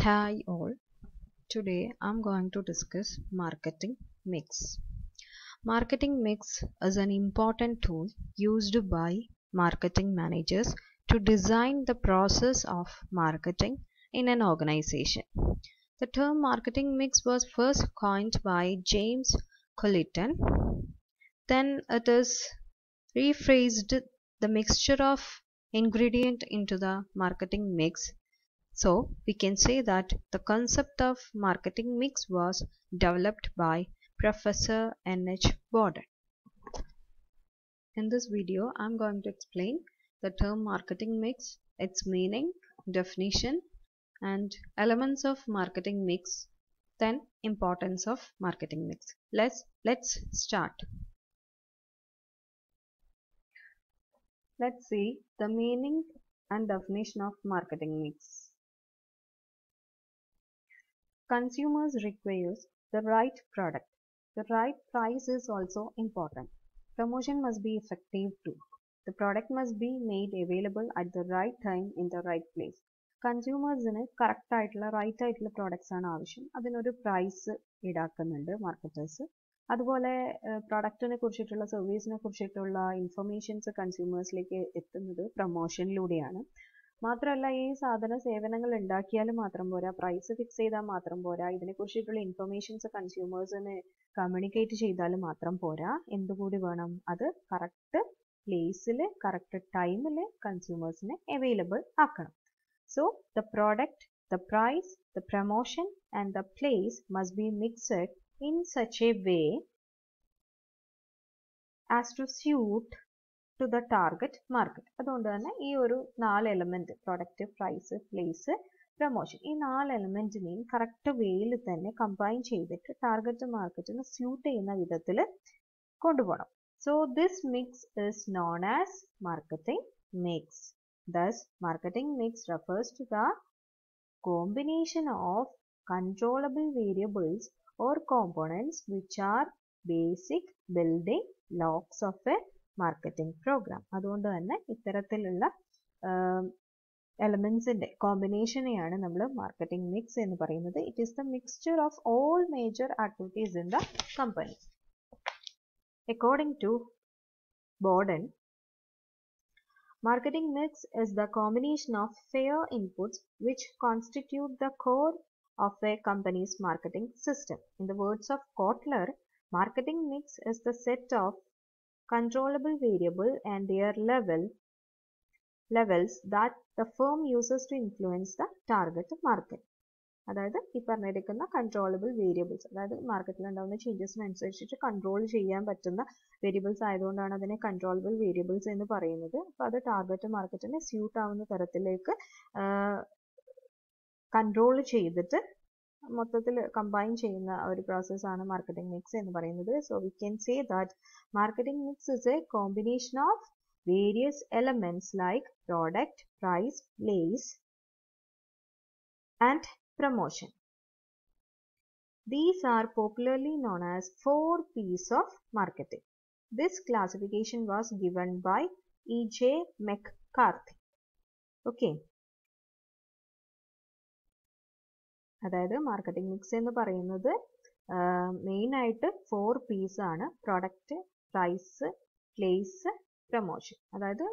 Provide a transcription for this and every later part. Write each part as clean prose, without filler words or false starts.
Hi all, today I'm going to discuss marketing mix. Marketing mix is an important tool used by marketing managers to design the process of marketing in an organization. The term marketing mix was first coined by James Colleton. Then it is rephrased the mixture of ingredient into the marketing mix. So we can say that the concept of marketing mix was developed by Professor N.H. Borden. In this video, I'm going to explain the term marketing mix, its meaning, definition, and elements of marketing mix, then importance of marketing mix. Let's start. Let's see the meaning and definition of marketing mix. Consumers requires the right product. The right price is also important. Promotion must be effective too. The product must be made available at the right time in the right place. കൺസ്യൂമേഴ്സിന് correct ആയിട്ടുള്ള right ആയിട്ടുള്ള products ആണ് ആവശ്യം. അതിനൊരു price ഈടാക്കുന്നുണ്ട് marketers. അതുപോലെ പ്രൊഡക്റ്റിനെ കുറിച്ചിട്ടുള്ള സർവീസിനെ കുറിച്ചിട്ടുള്ള informations കൺസ്യൂമേഴ്സിലേക്ക് എത്തുന്നത് പ്രൊമോഷനിലൂടെയാണ്. മാത്രമല്ല ഈ സാധന സേവനങ്ങൾ ഉണ്ടാക്കിയാൽ മാത്രം പോരാ, പ്രൈസ് ഫിക്സ് ചെയ്താൽ മാത്രം പോരാ, ഇതിനെക്കുറിച്ചിട്ടുള്ള ഇൻഫർമേഷൻസ് കൺസ്യൂമേഴ്സിന് കമ്മ്യൂണിക്കേറ്റ് ചെയ്താൽ മാത്രം പോരാ, എന്തുകൂടി വേണം, അത് കറക്റ്റ് പ്ലേസിൽ കറക്റ്റ് ടൈമിൽ കൺസ്യൂമേഴ്സിന് അവൈലബിൾ ആക്കണം. So the product, the price, the promotion and the place must be mixed in such a way as to suit to the target market. അതുകൊണ്ട് തന്നെ ഈ ഒരു 4 element, product, price, place, promotion, ഈ 4 എലമെന്റിനെയും correct വേയിൽ തന്നെ combine ചെയ്തിട്ട് target മാർക്കറ്റിന് suit ചെയ്യുന്ന വിധത്തിൽ കൊണ്ടുപോകണം. So this mix is known as marketing mix. Thus, marketing mix refers to the combination of controllable variables or components which are basic building blocks of a marketing program. അതുകൊണ്ട് തന്നെ ഇത്തരത്തിലുള്ള എലമെന്റ്സിന്റെ കോമ്പിനേഷനെയാണ് നമ്മൾ marketing mix എന്ന് പറയുന്നത്. It is the mixture of all major activities in the company. According to Borden, marketing mix is the combination of fair inputs which constitute the core of a company's marketing system. In the words of Kotler, marketing mix is the set of controllable variable and their levels that the firm uses to influence the target market. അതായത് ഈ പറഞ്ഞിരിക്കുന്ന controllable variables, അതായത് മാർക്കറ്റിൽ ഉണ്ടാകുന്ന ചേഞ്ചസിനനുസരിച്ചിട്ട് control ചെയ്യാൻ പറ്റുന്ന variables ആയതുകൊണ്ടാണ് അതിനെ കൺട്രോളബിൾ വേരിയബിൾസ് എന്ന് പറയുന്നത്. അപ്പോൾ അത് ടാർഗറ്റ് മാർക്കറ്റിനെ സ്യൂട്ട് ആവുന്ന തരത്തിലേക്ക് കൺട്രോൾ ചെയ്തിട്ട് മൊത്തത്തിൽ കമ്പൈൻ ചെയ്യുന്ന ഒരു പ്രോസസ്സാണ് മാർക്കറ്റിംഗ് മിക്സ് എന്ന് പറയുന്നത്. So we can say that marketing mix is a combination of various elements like product, price, place and promotion. These are popularly known as 4 P's of marketing. This classification was given by E.J. McCarthy. Okay. അതായത് marketing mix എന്ന് പറയുന്നത് main ആയിട്ട് 4 P's ആണ്. Product, price, place, promotion. അതായത്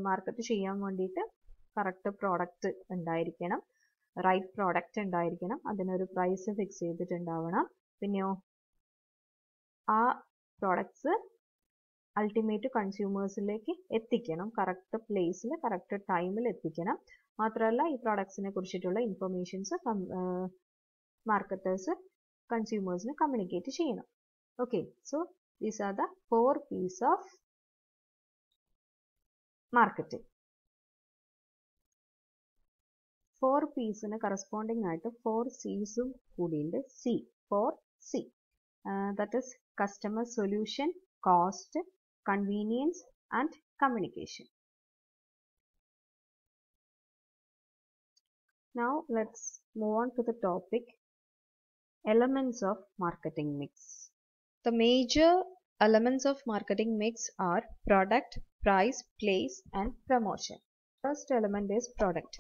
market ചെയ്യാൻ വേണ്ടിയിട്ട് correct product ഉണ്ടായിരിക്കണം, right product ഉണ്ടായിരിക്കണം, അതിനൊരു പ്രൈസ് ഫിക്സ് ചെയ്തിട്ടുണ്ടാവണം, പിന്നെയോ ആ പ്രോഡക്ട്സ് അൾട്ടിമേറ്റ് കൺസ്യൂമേഴ്സിലേക്ക് എത്തിക്കണം, കറക്റ്റ് പ്ലേസിൽ കറക്റ്റ് ടൈമിൽ എത്തിക്കണം. മാത്രമല്ല ഈ പ്രോഡക്ട്സിനെ കുറിച്ചിട്ടുള്ള ഇൻഫർമേഷൻസ് മാർക്കറ്റേഴ്സ് കൺസ്യൂമേഴ്സിന് കമ്മ്യൂണിക്കേറ്റ് ചെയ്യണം. Okay, so these are the 4 P's of marketing. 4 P'സിന് കറസ്പോണ്ടിങ് ആയിട്ട് 4 C'സും കൂടിയുണ്ട്. C for C, that is customer solution, cost, convenience and communication. Now let's move on to the topic elements of marketing mix. The major elements of marketing mix are product, price, place and promotion. First element is product.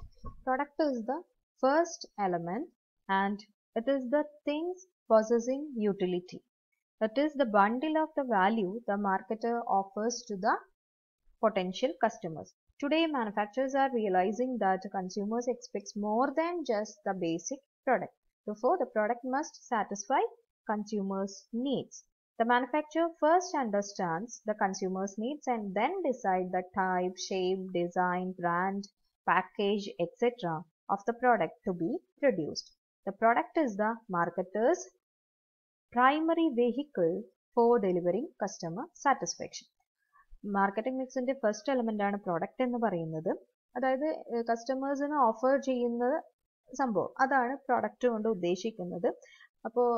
Product is the first element, and it is the things possessing utility. It is the bundle of the value the marketer offers to the potential customers. Today, manufacturers are realizing that consumers expect more than just the basic product. Therefore, the product must satisfy consumers' needs. The manufacturer first understands the consumer's needs and then decide the type, shape, design, brand, package, etc. of the product to be produced. The product is the marketer's primary vehicle for delivering customer satisfaction. Marketing മിക്സിന്റെ first element ആണ് product എന്ന് പറയുന്നത്. അതായത് കസ്റ്റമേഴ്സിന് offer ചെയ്യുന്ന സംഭവം, അതാണ് product കൊണ്ട് ഉദ്ദേശിക്കുന്നത്. അപ്പോൾ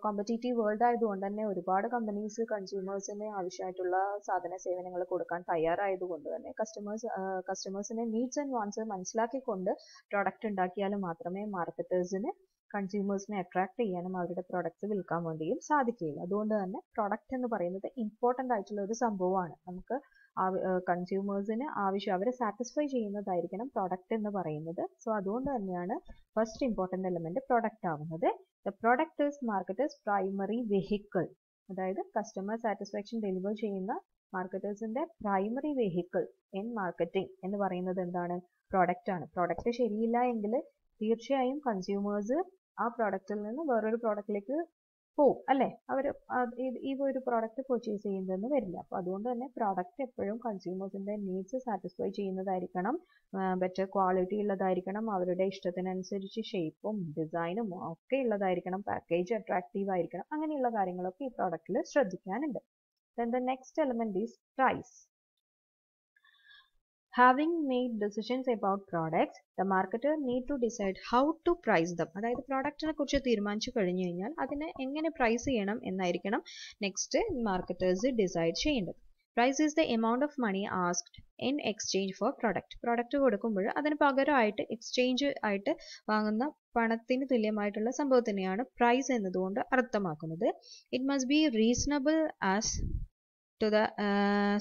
കോമ്പറ്റീറ്റീവ് വേൾഡ് ആയതുകൊണ്ട് തന്നെ ഒരുപാട് കമ്പനീസ് കൺസ്യൂമേഴ്സിന് ആവശ്യമായിട്ടുള്ള സാധന സേവനങ്ങൾ കൊടുക്കാൻ തയ്യാറായതുകൊണ്ട് തന്നെ കസ്റ്റമേഴ്സിന്റെ നീഡ്സ് ആൻഡ് വാണ്ട്സ് മനസ്സിലാക്കിക്കൊണ്ട് പ്രോഡക്റ്റ് ഉണ്ടാക്കിയാൽ മാത്രമേ മാർക്കറ്റേഴ്സിന് കൺസ്യൂമേഴ്സിനെ അട്രാക്ട് ചെയ്യാനും അവരുടെ പ്രോഡക്റ്റ്സ് വിൽക്കാൻ വേണ്ടിയും സാധിക്കുകയുള്ളൂ. അതുകൊണ്ട് തന്നെ പ്രോഡക്റ്റ് എന്ന് പറയുന്നത് ഇമ്പോർട്ടൻ്റ് ആയിട്ടുള്ള ഒരു സംഭവമാണ്. നമുക്ക് കൺസ്യൂമേഴ്സിന് ആവശ്യം അവരെ സാറ്റിസ്ഫൈ ചെയ്യുന്നതായിരിക്കണം പ്രോഡക്റ്റ് എന്ന് പറയുന്നത്. സോ അതുകൊണ്ട് തന്നെയാണ് ഫസ്റ്റ് ഇമ്പോർട്ടൻ്റ് എലമെന്റ് പ്രോഡക്റ്റ് ആവുന്നത്. The product is marketers primary vehicle. അതായത് കസ്റ്റമർ സാറ്റിസ്ഫാക്ഷൻ ഡെലിവർ ചെയ്യുന്ന മാർക്കറ്റേഴ്സിന്റെ പ്രൈമറി വെഹിക്കിൾ ഇൻ മാർക്കറ്റിംഗ് എന്ന് പറയുന്നത് എന്താണ്? പ്രോഡക്റ്റ് ആണ്. പ്രോഡക്റ്റ് ശരിയില്ല എങ്കിൽ തീർച്ചയായും കൺസ്യൂമേഴ്സ് ആ പ്രോഡക്റ്റിൽ നിന്ന് വേറൊരു പ്രോഡക്റ്റിലേക്ക് പോവും അല്ലേ? അവർ ഈ ഒരു പ്രോഡക്റ്റ് പർച്ചേസ് ചെയ്യുന്നതെന്ന് വരില്ല. അപ്പോൾ അതുകൊണ്ട് തന്നെ പ്രോഡക്റ്റ് എപ്പോഴും കൺസ്യൂമേഴ്സിന്റെ നീഡ്സ് സാറ്റിസ്ഫൈ ചെയ്യുന്നതായിരിക്കണം, ബെറ്റർ ക്വാളിറ്റി ഉള്ളതായിരിക്കണം, അവരുടെ ഇഷ്ടത്തിനനുസരിച്ച് ഷേപ്പും ഡിസൈനും ഒക്കെ ഉള്ളതായിരിക്കണം, പാക്കേജ് അട്രാക്റ്റീവ് ആയിരിക്കണം. അങ്ങനെയുള്ള കാര്യങ്ങളൊക്കെ ഈ പ്രോഡക്റ്റിൽ ശ്രദ്ധിക്കാനുണ്ട്. Then the next element is price. Having made decisions about products, the marketer need to decide how to price them. അതായത് പ്രോഡക്റ്റിനെ കുറിച്ച് തീരുമാനിച്ചു കഴിഞ്ഞു കഴിഞ്ഞാൽ അതിനെ എങ്ങനെ പ്രൈസ് ചെയ്യണം എന്നായിരിക്കണം നെക്സ്റ്റ് മാർക്കറ്റേഴ്സ് ഡിസൈഡ് ചെയ്യേണ്ടത്. Price is the amount of money asked in exchange for product. Product കൊടുക്കുമ്പോൾ അതിന് പകരമായിട്ട് എക്സ്ചേഞ്ച് ആയിട്ട് വാങ്ങുന്ന പണത്തിന് തുല്യമായിട്ടുള്ള സംഭവത്തിനെയാണ് പ്രൈസ് എന്നതുകൊണ്ട് അർത്ഥമാക്കുന്നത്. It must be reasonable as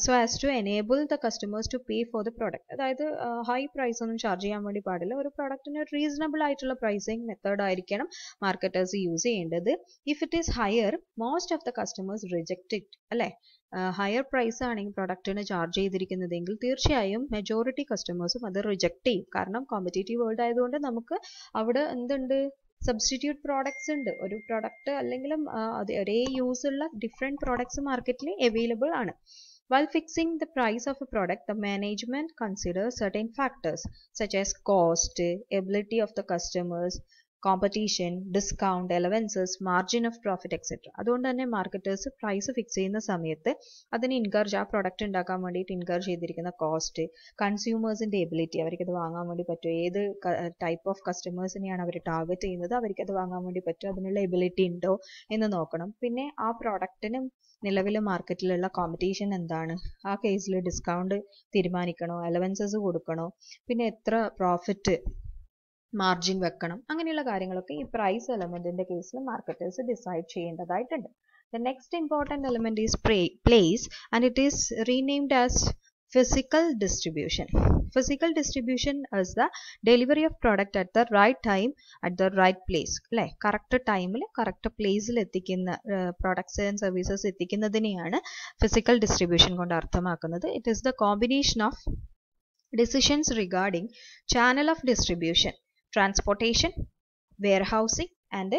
so as to enable the customers to pay for the product. അതായത് ഹൈ പ്രൈസ് ഒന്നും ചാർജ് ചെയ്യാൻ വേണ്ടി പാടില്ല. ഒരു പ്രോഡക്റ്റിന് റീസണബിൾ ആയിട്ടുള്ള പ്രൈസിങ് മെത്തേഡ് ആയിരിക്കണം മാർക്കറ്റേഴ്സ് യൂസ് ചെയ്യേണ്ടത്. If it is higher most of the customers reject it അല്ലേ? ഹയർ പ്രൈസ് ആണെങ്കിൽ പ്രൊഡക്റ്റിന് ചാർജ് ചെയ്തിരിക്കുന്നതെങ്കിൽ തീർച്ചയായും മെജോറിറ്റി കസ്റ്റമേഴ്സും അത് റിജക്റ്റ് ചെയ്യും. കാരണം കോമ്പറ്റീറ്റീവ് വേൾഡ് ആയതുകൊണ്ട് നമുക്ക് അവിടെ എന്തുണ്ട്? സബ്സ്റ്റിറ്റ്യൂട്ട് പ്രോഡക്ട്സ് ഉണ്ട്. ഒരു പ്രൊഡക്റ്റ് അല്ലെങ്കിലും ഒരേ യൂസ് ഉള്ള ഡിഫറെൻറ്റ് പ്രോഡക്ട്സ് മാർക്കറ്റിൽ അവൈലബിൾ ആണ്. While fixing the price of a product, the management considers certain factors such as cost, ability of the customers, competition, discount, allowances, margin of profit, etc. അതുകൊണ്ട് തന്നെ marketers price fix ചെയ്യുന്ന സമയത്ത് അതിന് ആ product ഉണ്ടാക്കാൻ വേണ്ടിയിട്ട് incur ചെയ്തിരിക്കുന്ന cost, കൺസ്യൂമേഴ്സിന്റെ ability, അവർക്കത് വാങ്ങാൻ വേണ്ടി പറ്റുമോ, ഏത് ടൈപ്പ് ഓഫ് കസ്റ്റമേഴ്സിനെയാണ് അവർ ടാർഗറ്റ് ചെയ്യുന്നത്, അവർക്കത് വാങ്ങാൻ വേണ്ടി പറ്റുമോ, അതിനുള്ള എബിലിറ്റി ഉണ്ടോ എന്ന് നോക്കണം. പിന്നെ ആ പ്രോഡക്റ്റിന് നിലവിൽ മാർക്കറ്റിലുള്ള കോമ്പറ്റീഷൻ എന്താണ്, ആ കേസിൽ ഡിസ്കൗണ്ട് തീരുമാനിക്കണോ, അലവൻസസ് കൊടുക്കണോ, പിന്നെ എത്ര പ്രോഫിറ്റ് മാർജിൻ വെക്കണം, അങ്ങനെയുള്ള കാര്യങ്ങളൊക്കെ ഈ പ്രൈസ് എലമെന്റിന്റെ കേസിൽ മാർക്കറ്റേഴ്സ് ഡിസൈഡ് ചെയ്യേണ്ടതായിട്ടുണ്ട്. The next important element is place, and it is renamed as physical distribution. Physical distribution is the delivery of product at the right time at the right place. അല്ലേ? Correct ടൈമിൽ correct പ്ലേസിൽ എത്തിക്കുന്ന products and services എത്തിക്കുന്നതിനെയാണ് physical distribution കൊണ്ട് അർത്ഥമാക്കുന്നത്. It is the combination of decisions regarding channel of distribution, transportation, warehousing and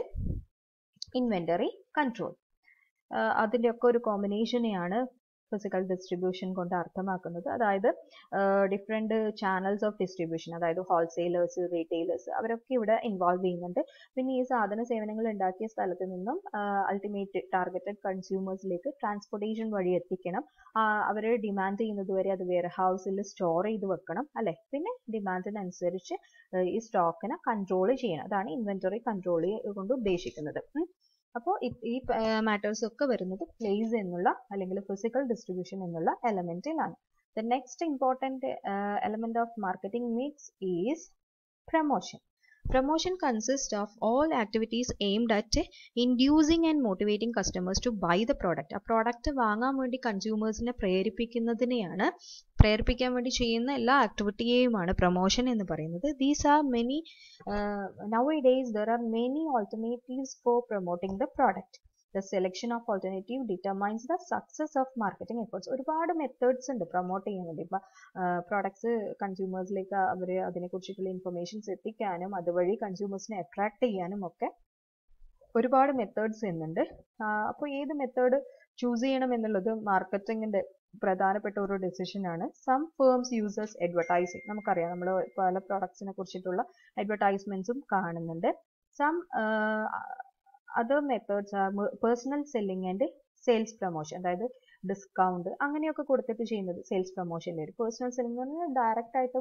inventory control. അതിൻ്റെയൊക്കെ ഒരു കോമ്പിനേഷനെയാണ് physical distribution കൊണ്ട് അർത്ഥമാക്കുന്നത്. അതായത് ഡിഫറെൻറ്റ് ചാനൽസ് ഓഫ് ഡിസ്ട്രിബ്യൂഷൻ, അതായത് ഹോൾസെയിലേഴ്സ്, റീറ്റെയിലേഴ്സ്, അവരൊക്കെ ഇവിടെ ഇൻവോൾവ് ചെയ്യുന്നുണ്ട്. പിന്നെ ഈ സാധന സേവനങ്ങൾ ഉണ്ടാക്കിയ സ്ഥലത്ത് നിന്നും അൾട്ടിമേറ്റ് ടാർഗറ്റഡ് കൺസ്യൂമേഴ്സിലേക്ക് ട്രാൻസ്പോർട്ടേഷൻ വഴി എത്തിക്കണം. അവർ ഡിമാൻഡ് ചെയ്യുന്നത് വരെ അത് വെയർ ഹൗസിൽ സ്റ്റോർ ചെയ്ത് വെക്കണം അല്ലേ? പിന്നെ ഡിമാൻഡിനനുസരിച്ച് ഈ സ്റ്റോക്കിനെ കൺട്രോൾ ചെയ്യണം. അതാണ് ഇൻവെന്ററി കൺട്രോൾ കൊണ്ട് ഉദ്ദേശിക്കുന്നത്. അപ്പോൾ ഈ മാറ്റേഴ്സ് ഒക്കെ വരുന്നത് പ്ലേസ് എന്നുള്ള അല്ലെങ്കിൽ ഫിസിക്കൽ ഡിസ്ട്രിബ്യൂഷൻ എന്നുള്ള എലമെന്റിലാണ്. The next important element of marketing mix is promotion. Promotion consists of all activities aimed at inducing and motivating customers to buy the product. ആ പ്രോഡക്റ്റ് വാങ്ങാൻ വേണ്ടി കൺസ്യൂമേഴ്സിനെ പ്രേരിപ്പിക്കാൻ വേണ്ടി ചെയ്യുന്ന എല്ലാ ആക്ടിവിറ്റിയെയുമാണ് പ്രൊമോഷൻ എന്ന് പറയുന്നത്. These are many nowadays there are many alternatives for promoting the product. The selection of alternative determines the success of marketing efforts. ഒരുപാട് methods ഉണ്ട് പ്രൊമോട്ട് ചെയ്യാൻ വേണ്ടി. ഇപ്പം പ്രോഡക്ട്സ് കൺസ്യൂമേഴ്സിലേക്ക് അവർ അതിനെക്കുറിച്ചിട്ടുള്ള ഇൻഫർമേഷൻസ് എത്തിക്കാനും അതുവഴി കൺസ്യൂമേഴ്സിനെ അട്രാക്ട് ചെയ്യാനും ഒക്കെ ഒരുപാട് മെത്തേഡ്സ് എന്നുണ്ട്. അപ്പോൾ ഏത് മെത്തേഡ് ചൂസ് ചെയ്യണം എന്നുള്ളത് മാർക്കറ്റിങ്ങിൻ്റെ പ്രധാനപ്പെട്ട ഒരു ഡിസിഷനാണ്. Some firms users advertising. നമുക്കറിയാം, നമ്മൾ പല പ്രോഡക്ട്സിനെ കുറിച്ചിട്ടുള്ള അഡ്വർടൈസ്മെന്റ്സും കാണുന്നുണ്ട്. Some other methods are personal selling and sales promotion. അതായത് ഡിസ്കൗണ്ട് അങ്ങനെയൊക്കെ കൊടുത്തിട്ട് ചെയ്യുന്നത് സെയിൽസ് പ്രൊമോഷൻ്റെ ഒരു പേഴ്സണൽ സെല്ലിംഗ് എന്ന് പറഞ്ഞാൽ ഡയറക്റ്റ് ആയിട്ട്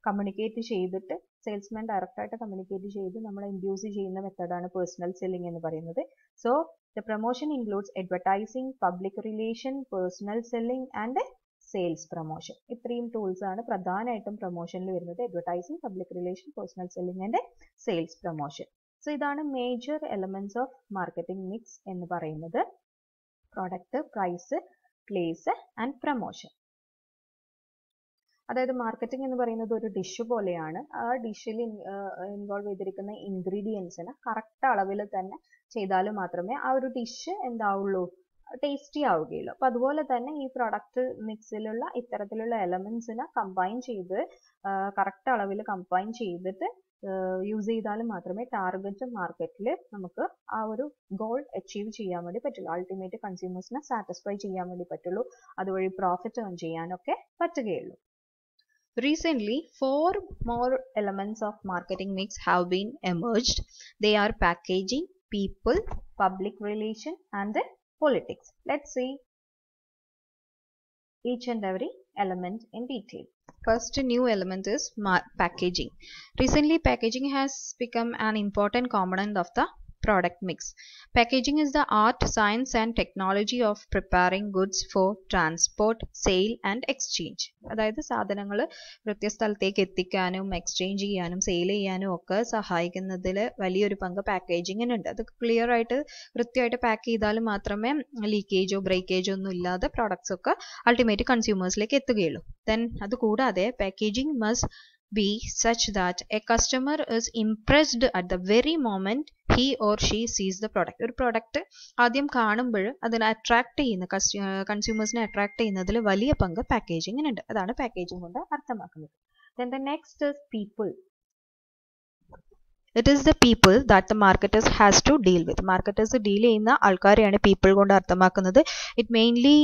കമ്മ്യൂണിക്കേറ്റ് ചെയ്തിട്ട് സെയിൽസ്മാൻ ഡയറക്റ്റ് ആയിട്ട് കമ്മ്യൂണിക്കേറ്റ് ചെയ്ത് നമ്മളെ ഇൻഡ്യൂസ് ചെയ്യുന്ന മെത്തേഡാണ് പേഴ്സണൽ സെല്ലിംഗ് എന്ന് പറയുന്നത്. So the promotion includes advertising, public relation, personal selling and sales promotion. ഇത്രയും ടൂൾസ് ആണ് പ്രധാനമായിട്ടും പ്രൊമോഷനിൽ വരുന്നത്. Advertising, public relation, personal selling and sales promotion. So ഇതാണ് major elements of marketing mix എന്ന് പറയുന്നത്. Product, price, place and promotion. അതായത് marketing എന്ന് പറയുന്നത് ഒരു ഡിഷ് പോലെയാണ്. ആ ഡിഷിൽ ഇൻവോൾവ് ചെയ്തിരിക്കുന്ന ഇൻഗ്രീഡിയൻസിന് കറക്റ്റ് അളവിൽ തന്നെ ചെയ്താൽ മാത്രമേ ആ ഒരു ഡിഷ് എന്താവുള്ളൂ, ടേസ്റ്റി ആവുകയുള്ളൂ. അപ്പോൾ അതുപോലെ തന്നെ ഈ പ്രൊഡക്റ്റ് മിക്സിലുള്ള ഇത്തരത്തിലുള്ള എലമെന്റ്സിനെ കമ്പൈൻ ചെയ്ത് കറക്റ്റ് അളവിൽ കമ്പൈൻ ചെയ്തിട്ട് യൂസ് ചെയ്താൽ മാത്രമേ ടാർഗറ്റ് മാർക്കറ്റിൽ നമുക്ക് ആ ഒരു ഗോൾ അച്ചീവ് ചെയ്യാൻ വേണ്ടി പറ്റുള്ളൂ. അൾട്ടിമേറ്റ് കൺസ്യൂമേഴ്സിനെ സാറ്റിസ്ഫൈ ചെയ്യാൻ വേണ്ടി പറ്റുള്ളൂ. അതുവഴി പ്രോഫിറ്റ് ഏൺ ചെയ്യാനൊക്കെ പറ്റുകയുള്ളൂ. Recently, 4 more elements of marketing mix have been emerged. They are packaging, people, public relation and politics. Let's see each and every element in detail. First new element is packaging. Recently, packaging has become an important component of the product mix. Packaging is the art, science and technology of preparing goods for transport, sale and exchange. അതായത് സാധനങ്ങൾ കൃത്യസ്ഥലത്തേക്ക് എത്തിക്കാനും exchange ചെയ്യാനും sale ചെയ്യാനും ഒക്കെ സഹായിക്കുന്നതിൽ വലിയൊരു പങ്ക് പാക്കേജിങ്ങിനുണ്ട്. അത് clear ആയിട്ട് കൃത്യമായിട്ട് പാക്ക് ചെയ്താൽ മാത്രമേ ലീക്കേജോ ബ്രേക്കേജോ ഒന്നും ഇല്ലാതെ പ്രോഡക്ട്സ് ഒക്കെ അൾട്ടിമേറ്റ് കൺസ്യൂമേഴ്സിലേക്ക് എത്തുകയുള്ളൂ. ദെൻ അതുകൂടാതെ packaging must be such that a customer is impressed at the very moment he or she sees the product. ഒരു പ്രോഡക്റ്റ് ആദ്യം കാണുമ്പോൾ അതിനെ അട്രാക്ട് ചെയ്യുന്ന കൺസ്യൂമേഴ്സിനെ അട്രാക്ട് ചെയ്യുന്നതിൽ വലിയ പങ്ക് പാക്കേജിങ്ങിനുണ്ട്. അതാണ് പാക്കേജിംഗ് കൊണ്ട് അർത്ഥമാക്കുന്നത്. Then the next is people. It is the people that the marketers has to deal with. Marketers deal ചെയ്യുന്ന ആൾക്കാരെയാണ് people കൊണ്ട് അർത്ഥമാക്കുന്നത്. It mainly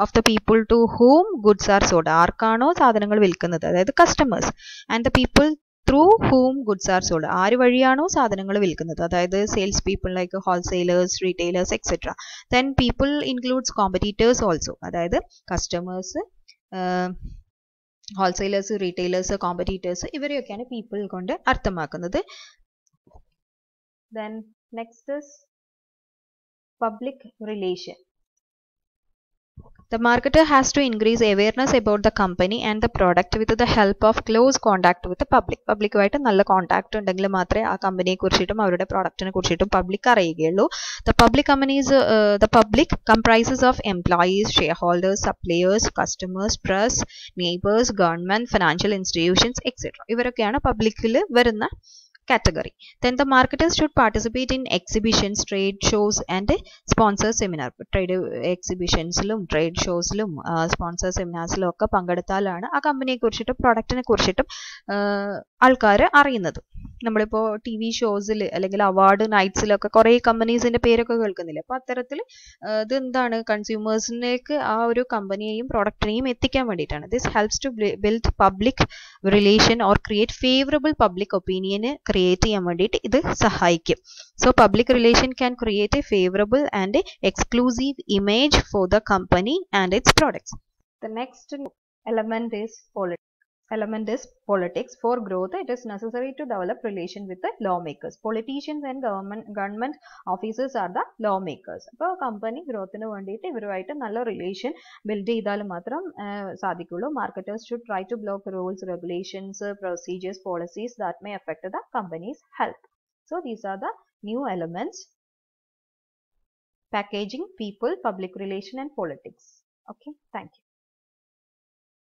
of the people to whom goods are sold. ആർക്കാണോ സാധനങ്ങൾ വിൽക്കുന്നത്, അതായത് customers. And the people through whom goods are sold. ആര് വഴിയാണോ സാധനങ്ങൾ വിൽക്കുന്നത്, അതായത് sales people like wholesalers, retailers et cetera. Then people includes competitors also. അതായത് കസ്റ്റമേഴ്സ്, ഹോൾസെയിലേഴ്സ്, റീറ്റെയിലേഴ്സ്, കോമ്പറ്റീറ്റേഴ്സ് ഇവരെയൊക്കെയാണ് പീപ്പിൾ കൊണ്ട് അർത്ഥമാക്കുന്നത്. Then next is public relation. The marketer has to increase awareness about the company and the product with the help of close contact with the public. പബ്ലിക്കുമായിട്ട് നല്ല contact ഉണ്ടെങ്കിൽ മാത്രമേ ആ കമ്പനിയെ കുറിച്ചിട്ടും അവരുടെ പ്രോഡക്റ്റിനെ കുറിച്ചിട്ടും public അറിയുകയുള്ളൂ. The public comprises of employees, shareholders, suppliers, customers, press, neighbors, government, financial institutions, etc. ഇവരൊക്കെയാണ് പബ്ലിക്കിൽ വരുന്ന category. Then the marketers should participate in exhibitions, trade shows and sponsor seminar. Trade exhibitionസിലും trade showസിലും sponsor seminarsലും ഒക്കെ പങ്കെടുത്താലാണ് ആ കമ്പനിയെ കുറിച്ചിട്ടും പ്രോഡക്റ്റിനെ കുറിച്ചിട്ടും ആൾക്കാർ അറിയുന്നത്. നമ്മളിപ്പോൾ ടി വി ഷോസിൽ അല്ലെങ്കിൽ അവാർഡ് നൈറ്റ്സിലൊക്കെ കുറേ കമ്പനീസിന്റെ പേരൊക്കെ കേൾക്കുന്നില്ല. അപ്പോൾ അത്തരത്തിൽ ഇതെന്താണ്, കൺസ്യൂമേഴ്സിലേക്ക് ആ ഒരു കമ്പനിയെയും പ്രോഡക്റ്റിനെയും എത്തിക്കാൻ വേണ്ടിയിട്ടാണ്. This helps to build public relation or create favourable public ഒപ്പീനിയന് ക്രിയേറ്റ് ചെയ്യാൻ വേണ്ടിയിട്ട് ഇത് സഹായിക്കും. So public relation can create a favourable and exclusive image for the company and its products. The next element is politics. element is politics. For growth, it is necessary to develop relation with the lawmakers. Politicians and government officers are the lawmakers. അപ്പോൾ company ഗ്രോത്തിന് വേണ്ടിയിട്ട് ഇവരുമായിട്ട് നല്ല relation build ചെയ്താൽ മാത്രം സാധിക്കുള്ളൂ. Marketers should try to block rules, regulations, procedures, policies that may affect the company's health. So these are the new elements: packaging, people, public relation and politics. Okay, thank you.